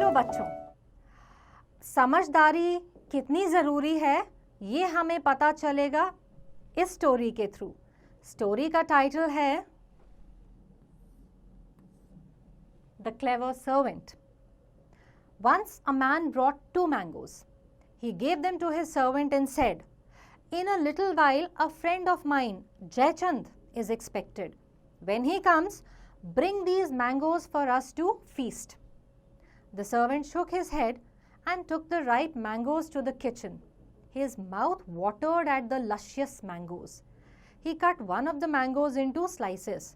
चलो बच्चों, समझदारी कितनी ज़रूरी है ये हमें पता चलेगा इस स्टोरी के थ्रू। स्टोरी का टाइटल है the clever servant. Once a man brought 2 mangoes. He gave them to his servant and said, "In a little while a friend of mine, Jaychand, is expected. When he comes, bring these mangoes for us to feast." The servant shook his head and took the ripe mangoes to the kitchen. His mouth watered at the luscious mangoes. He cut one of the mangoes into slices.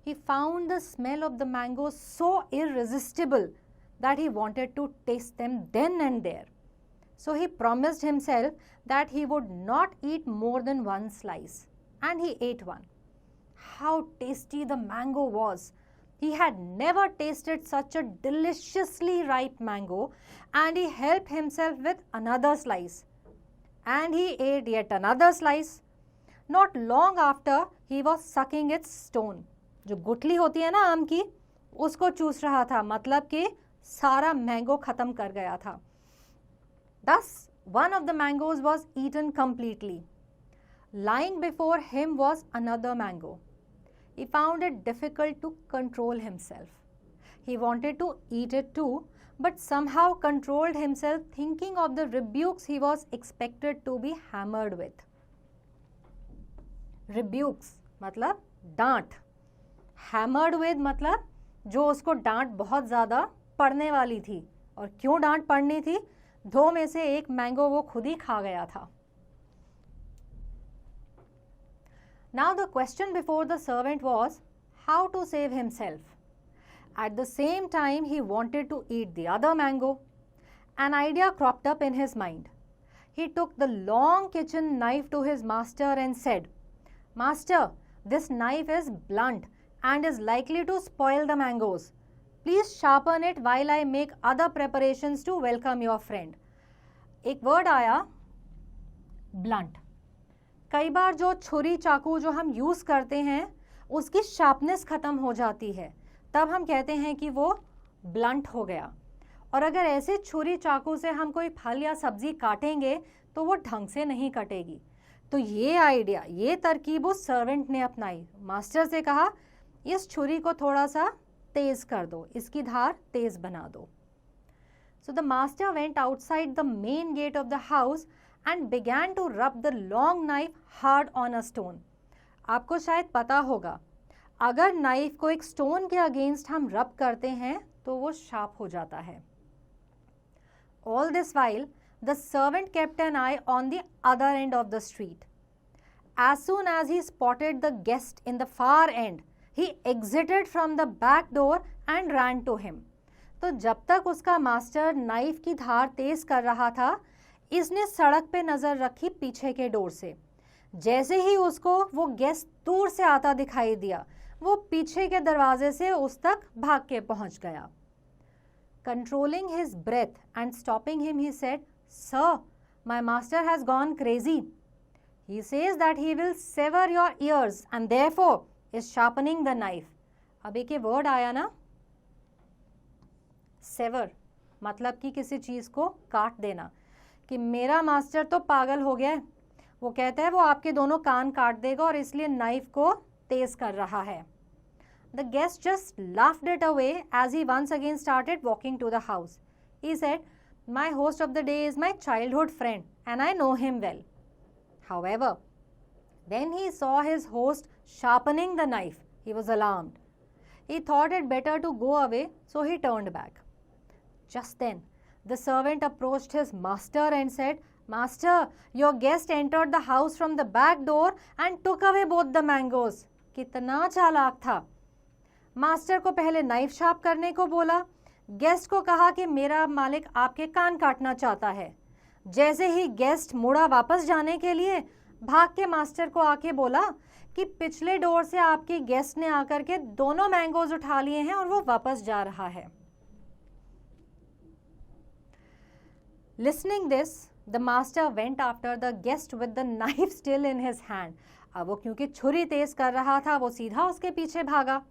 He found the smell of the mangoes so irresistible that he wanted to taste them then and there. So he promised himself that he would not eat more than one slice, and he ate one. How tasty the mango was! He had never tasted such a deliciously ripe mango, and he helped himself with another slice. And he ate yet another slice. Not long after, he was sucking its stone. जो गुठली होती है ना आम की, उसको चूस रहा था, मतलब कि सारा मैंगो खत्म कर गया था. Thus, one of the mangoes was eaten completely. Lying before him was another mango. He found it difficult to control himself. He wanted to eat it too, but somehow controlled himself, thinking of the rebukes he was expected to be hammered with. Rebukes मतलब डांट, hammered with मतलब जो उसको डांट बहुत ज़्यादा पड़ने वाली थी. और क्यों डांट पड़नी थी? 2 में से 1 मैंगो वो खुद ही खा गया था. Now the question before the servant was how to save himself. At the same time, he wanted to eat the other mango. An idea cropped up in his mind. He took the long kitchen knife to his master and said, "Master, this knife is blunt and is likely to spoil the mangoes. Please sharpen it while I make other preparations to welcome your friend." एक word आया blunt. कई बार जो छुरी चाकू जो हम use करते हैं उसकी शार्पनेस ख़त्म हो जाती है, तब हम कहते हैं कि वो ब्लंट हो गया. और अगर ऐसे छुरी चाकू से हम कोई फल या सब्ज़ी काटेंगे तो वो ढंग से नहीं कटेगी. तो ये आइडिया, ये तरकीब उस सर्वेंट ने अपनाई. मास्टर से कहा, इस छुरी को थोड़ा सा तेज़ कर दो, इसकी धार तेज़ बना दो. So the master went outside the main gate of the house and began to rub the long knife hard on a stone. आपको शायद पता होगा, अगर नाइफ को एक स्टोन के अगेंस्ट हम रब करते हैं तो वो शार्प हो जाता है. All this while, the servant kept an eye on the other end of the street. As soon as he spotted the guest in the far end, he exited from the back door and ran to him. तो जब तक उसका master knife की धार तेज कर रहा था, इसने सड़क पे नजर रखी पीछे के डोर से. जैसे ही उसको वो गेस्ट दूर से आता दिखाई दिया, वो पीछे के दरवाजे से उस तक भाग के पहुंच गया. Controlling his breath and stopping him, he said, "Sir, my master has gone crazy. He says that he will sever your ears and therefore is sharpening the knife." अब एक ये वर्ड आया ना, सेवर, मतलब कि किसी चीज़ को काट देना, कि मेरा मास्टर तो पागल हो गया है. वो कहता है वो आपके दोनों कान काट देगा और इसलिए नाइफ को तेज कर रहा है. The guest just laughed it away as he once again started walking to the house. He said, "My host of the day is my childhood friend and I know him well." However, when he saw his host sharpening the knife, he was alarmed. He thought it better to go away, so he turned back. Just then, the servant approached his master and said, "Master, your guest entered the house from the back door and took away both the mangoes." कितना चालाक था. Master को पहले knife sharp करने को बोला, guest को कहा कि मेरा मालिक आपके कान काटना चाहता है. जैसे ही गेस्ट मुड़ा वापस जाने के लिए, भाग के मास्टर को आके बोला कि पिछले डोर से आपके गेस्ट ने आकर के दोनों मैंगोज उठा लिए हैं और वो वापस जा रहा है. Listening this, the master went after the guest with the knife still in his hand. अब वो क्योंकि छुरी तेज कर रहा था, वो सीधा उसके पीछे भागा.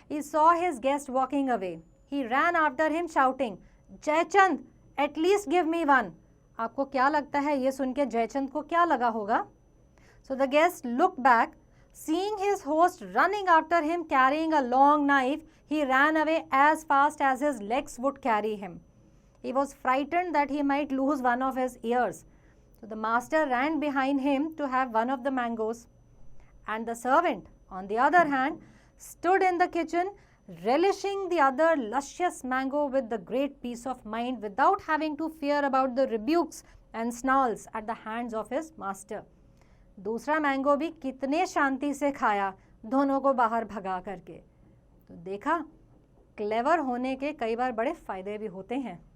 He saw his guest walking away. He ran after him shouting, Jaichand, at least give me one. आपको क्या लगता है ये सुन के जयचंद को क्या लगा होगा? So the guest look back, seeing his host running after him carrying a long knife, he ran away as fast as his legs would carry him. He was frightened that he might lose one of his ears. So the master ran behind him to have one of the mangoes. And the servant, on the other hand, stood in the kitchen, relishing the other luscious mango with the great peace of mind without having to fear about the rebukes and snarls at the hands of his master. दूसरा mango भी कितने शांति से खाया, दोनों को बाहर भगा करके। तो देखा, क्लेवर होने के कई बार बड़े फायदे भी होते हैं।